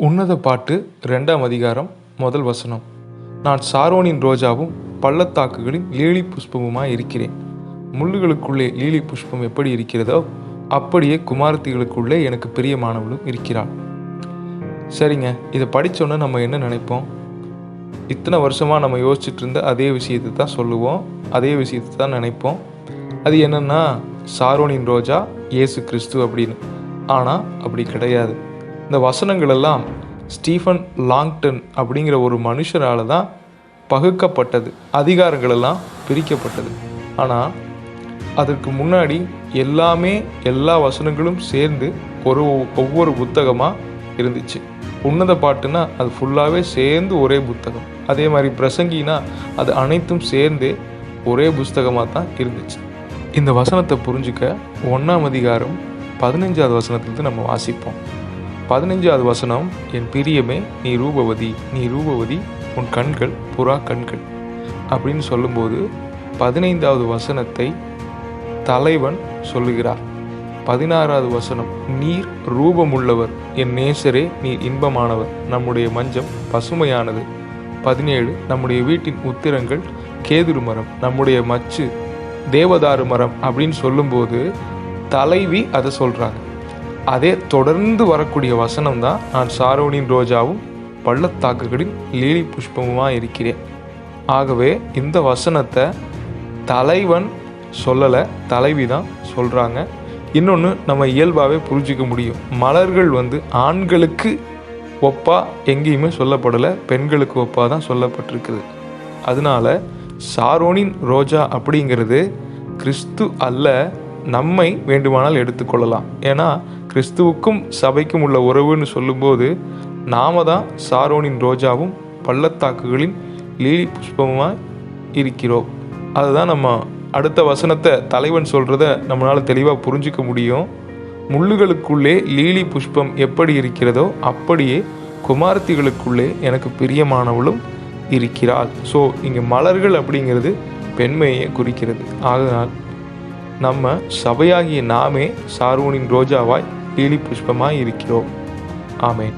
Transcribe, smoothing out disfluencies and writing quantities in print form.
உன்னத பாட்டு 2ஆம் அதிகாரம் முதல் வசனம். நான் சாரோனின் ரோஜாவும் பள்ளத்தாக்குகளின் லீலி புஷ்பமுமாய் இருக்கிறேன். முள்ளுகளுக்குள்ளே லீலி புஷ்பம் எப்படி இருக்கிறதோ அப்படியே குமாரத்திகளுக்குள்ளே எனக்கு பிரியமானவளும் இருக்கிறாள். சரிங்க, இதை படித்தோன்னே நம்ம என்ன நினைப்போம்? இத்தனை வருஷமாக நம்ம யோசிச்சுட்டு இருந்த அதே விஷயத்தை தான் சொல்லுவோம், அதே விஷயத்தை தான் நினைப்போம். அது என்னென்னா சாரோனின் ரோஜா இயேசு கிறிஸ்து அப்படின்னு. ஆனால் அப்படி கிடையாது. இந்த வசனங்கள் எல்லாம் ஸ்டீஃபன் லாங்டன் அப்படிங்கிற ஒரு மனுஷரால் தான் பகுக்கப்பட்டது, அதிகாரங்கள் எல்லாம் பிரிக்கப்பட்டது. ஆனால் அதற்கு முன்னாடி எல்லா வசனங்களும் சேர்ந்து ஒவ்வொரு புத்தகமாக இருந்துச்சு. உன்னத பாட்டுனா அது ஃபுல்லாகவே சேர்ந்து ஒரே புத்தகம். அதே மாதிரி பிரசங்கினா அது அனைத்தும் சேர்ந்து ஒரே புஸ்தகமாக தான் இருந்துச்சு. இந்த வசனத்தை புரிஞ்சுக்க 1ஆம் அதிகாரம் 15வது வசனத்திலிருந்து நம்ம வாசிப்போம். 15வது வசனம், என் பிரியமே நீ ரூபவதி, உன் கண்கள் புறா கண்கள் அப்படின்னு சொல்லும்போது 15வது வசனத்தை தலைவன் சொல்லுகிறார். 16வது வசனம், நீர் ரூபமுள்ளவர், என் நேசரே நீர் இன்பமானவர், நம்முடைய மஞ்சம் பசுமையானது. 17, நம்முடைய வீட்டின் உத்திரங்கள் கேதுரு மரம், நம்முடைய மச்சு தேவதாரு மரம் அப்படின்னு சொல்லும்போது தலைவி அதை சொல்கிறாங்க. அதே தொடர்ந்து வரக்கூடிய வசனம் தான், நான் சாரோனின் ரோஜாவும் பள்ளத்தாக்குகளின் லீலி புஷ்பமுமாக இருக்கிறேன். ஆகவே இந்த வசனத்தை தலைவன் சொல்லலை, தலைவி தான் சொல்கிறாங்க. இன்னொன்று நம்ம இயல்பாகவே புரிஞ்சிக்க முடியும். மலர்கள் ஆண்களுக்கு ஒப்பா எங்கேயுமே சொல்லப்படலை, பெண்களுக்கு ஒப்பா தான் சொல்லப்பட்டிருக்குது. அதனால சாரோனின் ரோஜா அப்படிங்கிறது கிறிஸ்து அல்ல, நம்மை வேண்டுமானால் எடுத்துக்கொள்ளலாம். ஏன்னா கிறிஸ்துவுக்கும் சபைக்கும் உள்ள உறவுன்னு சொல்லும்போது நாம தான் சாரோனின் ரோஜாவும் பள்ளத்தாக்குகளின் லீலி புஷ்பமாக இருக்கிறோம். அதுதான் நம்ம அடுத்த வசனத்தை தலைவன் சொல்கிறத நம்மளால் தெளிவாக புரிஞ்சிக்க முடியும். முள்ளுகளுக்குள்ளே லீலி புஷ்பம் எப்படி இருக்கிறதோ அப்படியே குமாரத்திகளுக்குள்ளே எனக்கு பிரியமானவளும் இருக்கிறாள். ஸோ இங்கே மலர்கள் அப்படிங்கிறது பெண்மையை குறிக்கிறது. ஆதனால் நம்ம சபையாகிய நாமே சாரோனின் ரோஜாவாய் லீலி புஷ்பமாய் இருக்கிறோம். ஆமேன்.